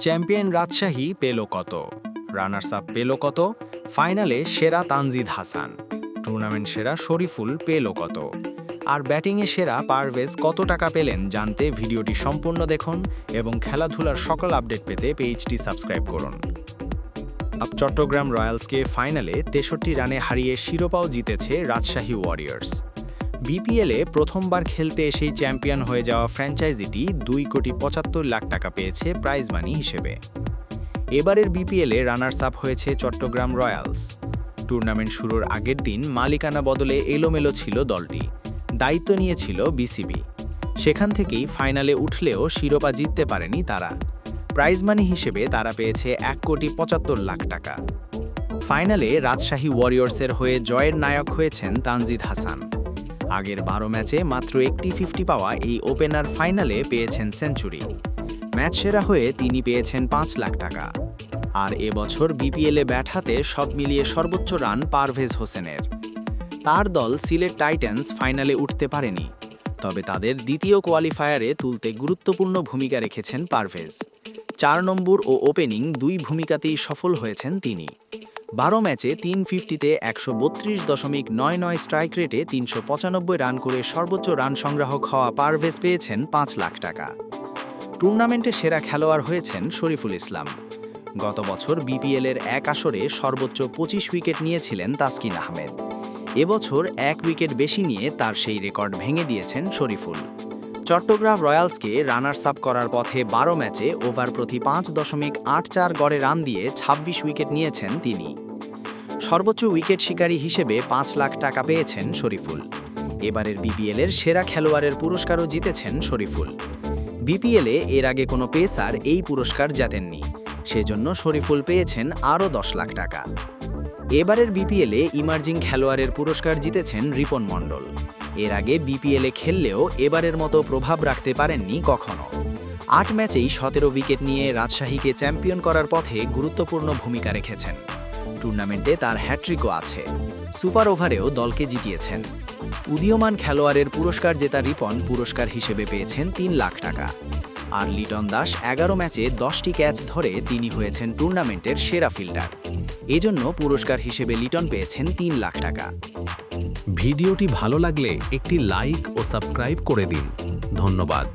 Champion Rajshahi পেল কত, runners up পেল কত, ফাইনালে সেরা তানজিদ হাসান, টুর্নামেন্ট সেরা শরীফুল পেল কত, আর ব্যাটিংয়ে সেরা পারভেজ কত টাকা পেলেন জানতে ভিডিওটি সম্পূর্ণ দেখুন এবং খেলাধুলার সকল আপডেট পেতে পেজটি সাবস্ক্রাইব করুন। চট্টগ্রাম রয়্যালসকে ফাইনালে 63 রানে হারিয়ে শিরোপাও জিতেছে রাজশাহী ওয়ারিয়র্স। বিপিএলে প্রথমবার খেলতে এসেই চ্যাম্পিয়ন হয়ে যাওয়া ফ্র্যাঞ্চাইজিটি 2,75 লাখ টাকা পেয়েছে প্রাইজ মানি হিসেবে। এবারের বিপিএলে রানার্স আপ হয়েছে চট্টগ্রাম রয়্যালস। টুর্নামেন্ট শুরুর আগের দিন মালিকানা বদলে এলোমেলো ছিল দলটি, দায়িত্ব নিয়েছিল বিসিবি। সেখান থেকেই ফাইনালে উঠলেও শিরোপা জিততে পারেনি তারা। প্রাইজ মানি হিসেবে তারা পেয়েছে 1,75 লাখ টাকা। ফাইনালে রাজশাহী ওয়ারিয়র্সের হয়ে জয়ের নায়ক হয়েছেন তানজিদ হাসান। আগের 12 ম্যাচে মাত্র একটি 50 পাওয়া এই ওপেনার ফাইনালে পেয়েছেন সেঞ্চুরি। ম্যাচ সেরা হয়ে তিনি পেয়েছেন 5 লাখ টাকা। আর এবছর বিপিএলে ব্যাট হাতে সব মিলিয়ে সর্বোচ্চ রান পারভেজ হোসেনের। তার দল সিলেট টাইটান্স ফাইনালে উঠতে পারেনি, তবে তাদের দ্বিতীয় কোয়ালিফায়ারে তুলতে গুরুত্বপূর্ণ ভূমিকা রেখেছেন পারভেজ। 4 নম্বর ও ওপেনিং দুই ভূমিকাতেই সফল হয়েছেন তিনি। 12 ম্যাচে 350-তে 132.99 স্ট্রাইক রেটে 395 রান করে সর্বোচ্চ রান সংগ্রাহক হওয়া পারভেজ পেয়েছেন 5 লাখ টাকা। টুর্নামেন্টে সেরা খেলোয়াড় হয়েছেন শরীফুল ইসলাম। গত বছর বিপিএলের এক আসরে সর্বোচ্চ 25 উইকেট নিয়েছিলেন তাসকিন আহমেদ। এবছর 1 উইকেট বেশি নিয়ে তার সেই রেকর্ড ভেঙে দিয়েছেন শরীফুল। চট্টগ্রাম রয়্যালসকে রানার্স আপ করার পথে 12 ম্যাচে ওভার প্রতি 5.84 গড়ে রান দিয়ে 26 উইকেট নিয়েছেন তিনি। সর্বোচ্চ উইকেট শিকারী হিসেবে 5 লাখ টাকা পেয়েছেন শরীফুল। এবারের বিপিএলের সেরা খেলোয়াড়ের পুরস্কারও জিতেছেন শরীফুল। বিপিএলে এর আগে কোনো পেসার এই পুরস্কার জেতেননি, সেজন্য শরীফুল পেয়েছেন আরও 10 লাখ টাকা। এবারের বিপিএলে ইমার্জিং খেলোয়াড়ের পুরস্কার জিতেছেন রিপন মণ্ডল। এর আগে বিপিএলে খেললেও এবারের মতো প্রভাব রাখতে পারেননি কখনো। 8 ম্যাচেই 17 উইকেট নিয়ে রাজশাহীকে চ্যাম্পিয়ন করার পথে গুরুত্বপূর্ণ ভূমিকা রেখেছেন। টুর্নামেন্টে তার হ্যাট্রিকও আছে। সুপার ওভারেও দলকে জিতিয়েছেন। উদীয়মান খেলোয়াড়ের পুরস্কার জেতা রিপন পুরস্কার হিসেবে পেয়েছেন 3 লাখ টাকা। আর লিটন দাস 11 ম্যাচে 10টি ক্যাচ ধরে তিনি হয়েছেন টুর্নামেন্টের সেরা ফিল্ডার। এজন্য পুরস্কার হিসেবে লিটন পেয়েছেন 3 লাখ টাকা। ভিডিওটি ভালো লাগলে একটি লাইক ও সাবস্ক্রাইব করে দিন। ধন্যবাদ।